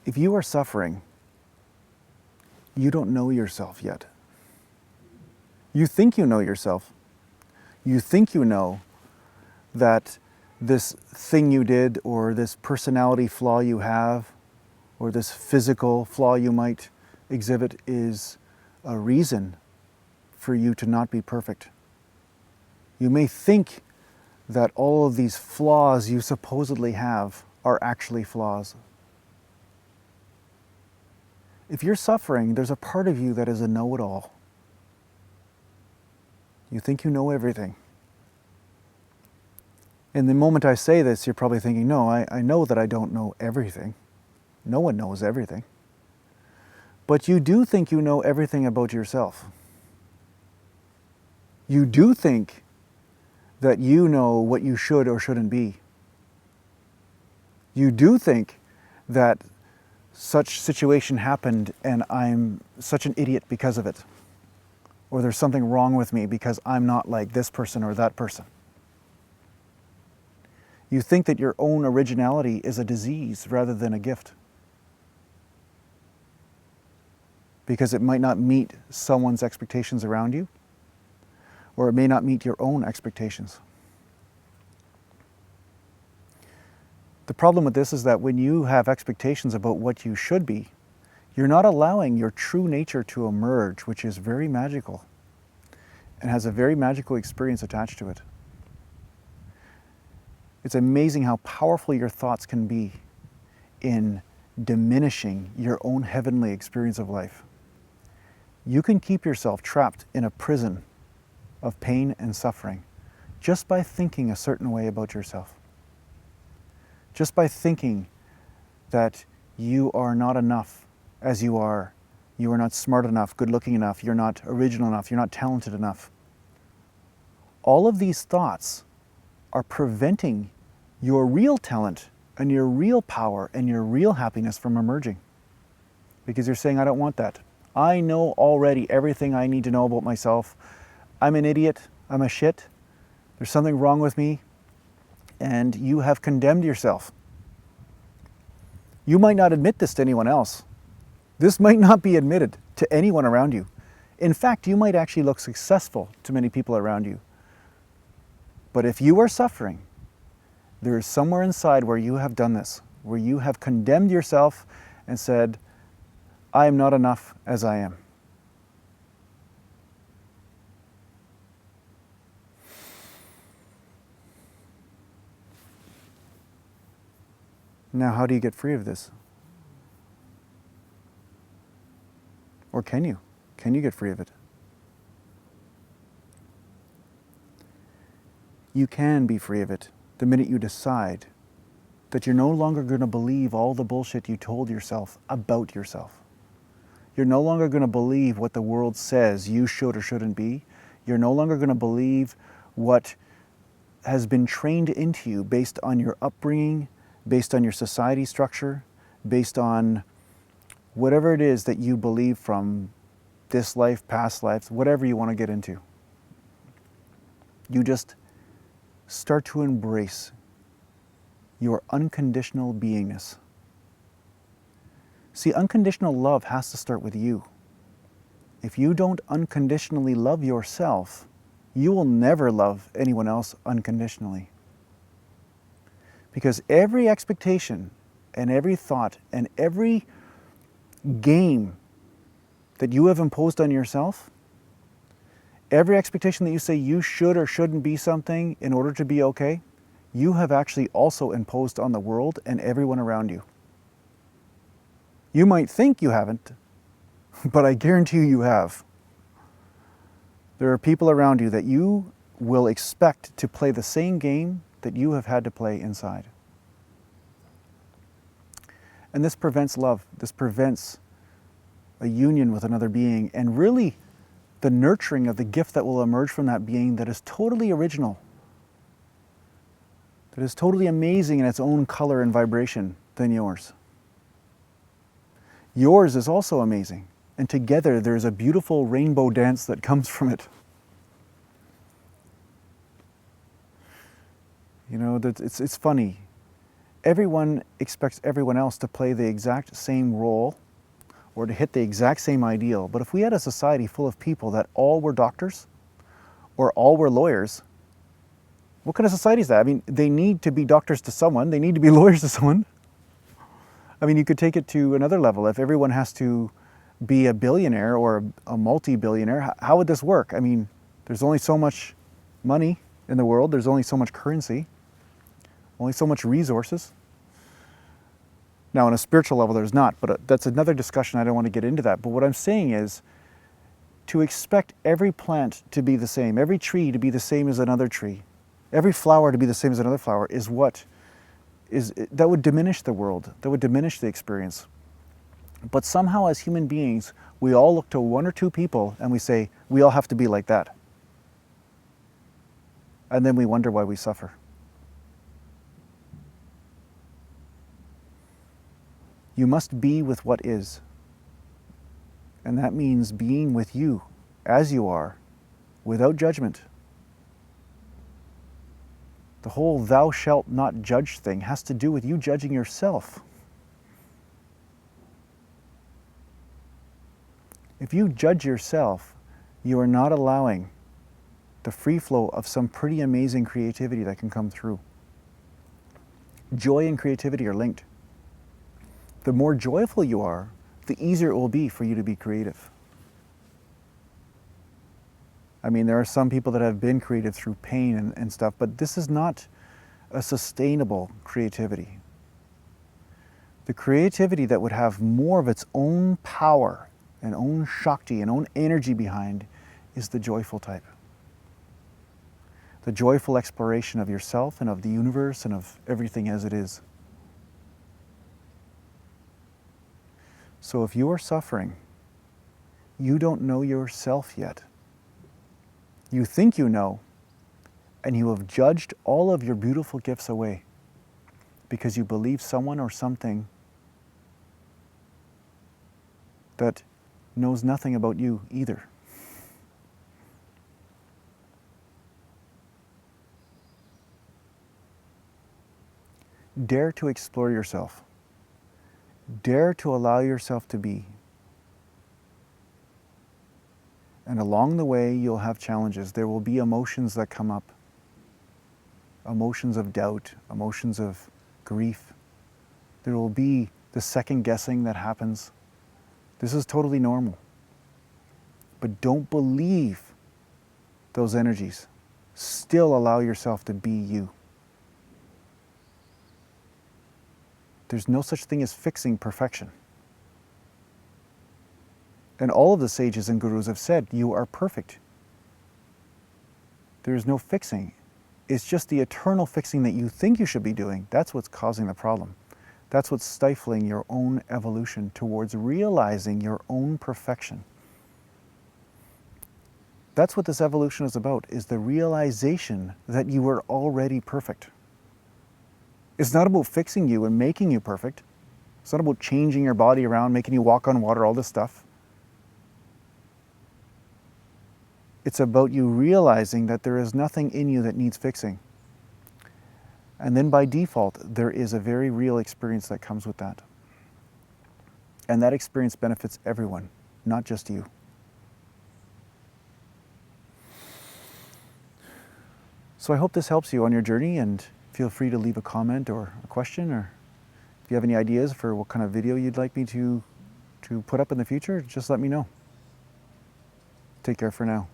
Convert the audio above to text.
If you are suffering, you don't know yourself yet. You think you know yourself. You think you know that this thing you did, or this personality flaw you have, or this physical flaw you might exhibit is a reason for you to not be perfect. You may think that all of these flaws you supposedly have are actually flaws. If you're suffering, there's a part of you that is a know-it-all. You think you know everything. In the moment I say this, you're probably thinking, no, I know that I don't know everything. No one knows everything. But you do think you know everything about yourself. You do think that you know what you should or shouldn't be. You do think that such situation happened and I'm such an idiot because of it. Or there's something wrong with me because I'm not like this person or that person. You think that your own originality is a disease rather than a gift. Because it might not meet someone's expectations around you, or it may not meet your own expectations. The problem with this is that when you have expectations about what you should be, you're not allowing your true nature to emerge, which is very magical and has a very magical experience attached to it. It's amazing how powerful your thoughts can be in diminishing your own heavenly experience of life. You can keep yourself trapped in a prison of pain and suffering just by thinking a certain way about yourself. Just by thinking that you are not enough as you are not smart enough, good looking enough, you're not original enough, you're not talented enough. All of these thoughts are preventing your real talent and your real power and your real happiness from emerging. Because you're saying, I don't want that. I know already everything I need to know about myself. I'm an idiot, I'm a shit, there's something wrong with me, and you have condemned yourself. You might not admit this to anyone else. This might not be admitted to anyone around you. In fact, you might actually look successful to many people around you. But if you are suffering, there is somewhere inside where you have done this, where you have condemned yourself and said, I am not enough as I am. Now, how do you get free of this? Or can you? Can you get free of it? You can be free of it the minute you decide that you're no longer going to believe all the bullshit you told yourself about yourself. You're no longer going to believe what the world says you should or shouldn't be. You're no longer going to believe what has been trained into you based on your upbringing, based on your society structure, based on whatever it is that you believe from this life, past lives, whatever you want to get into. You just start to embrace your unconditional beingness. See, unconditional love has to start with you. If you don't unconditionally love yourself, you will never love anyone else unconditionally. Because every expectation and every thought and every game that you have imposed on yourself, every expectation that you say you should or shouldn't be something in order to be okay, you have actually also imposed on the world and everyone around you. You might think you haven't, but I guarantee you have. There are people around you that you will expect to play the same game that you have had to play inside. And this prevents love. This prevents a union with another being, and really the nurturing of the gift that will emerge from that being that is totally original, that is totally amazing in its own color and vibration than yours. Yours is also amazing, and together there's a beautiful rainbow dance that comes from it. You know, that it's funny. everyone expects everyone else to play the exact same role or to hit the exact same ideal. But if we had a society full of people that all were doctors or all were lawyers, what kind of society is that? I mean, they need to be doctors to someone, they need to be lawyers to someone. I mean, you could take it to another level. If everyone has to be a billionaire or a multi-billionaire, how would this work? I mean, there's only so much money in the world, there's only so much currency, only so much resources. Now, on a spiritual level, there's not, but that's another discussion. I don't want to get into that. But what I'm saying is, to expect every plant to be the same, every tree to be the same as another tree, every flower to be the same as another flower that would diminish the world, that would diminish the experience. But somehow as human beings, we all look to one or two people and we say, we all have to be like that. And then we wonder why we suffer. You must be with what is. And that means being with you as you are, without judgment. The whole thou shalt not judge thing has to do with you judging yourself. If you judge yourself, you are not allowing the free flow of some pretty amazing creativity that can come through. Joy and creativity are linked. The more joyful you are, the easier it will be for you to be creative. I mean, there are some people that have been creative through pain and stuff, but this is not a sustainable creativity. The creativity that would have more of its own power and own Shakti and own energy behind is the joyful type. The joyful exploration of yourself and of the universe and of everything as it is. So if you are suffering, you don't know yourself yet. You think you know, and you have judged all of your beautiful gifts away because you believe someone or something that knows nothing about you either. Dare to explore yourself. Dare to allow yourself to be. And along the way, you'll have challenges. There will be emotions that come up. Emotions of doubt, emotions of grief. There will be the second guessing that happens. This is totally normal. But don't believe those energies. Still allow yourself to be you. There's no such thing as fixing perfection. And all of the sages and gurus have said, you are perfect. There is no fixing. It's just the eternal fixing that you think you should be doing. That's what's causing the problem. That's what's stifling your own evolution towards realizing your own perfection. That's what this evolution is about, is the realization that you are already perfect. It's not about fixing you and making you perfect. It's not about changing your body around, making you walk on water, all this stuff. It's about you realizing that there is nothing in you that needs fixing. And then by default, there is a very real experience that comes with that. And that experience benefits everyone, not just you. So I hope this helps you on your journey, and feel free to leave a comment or a question, or if you have any ideas for what kind of video you'd like me to put up in the future, just let me know. Take care for now.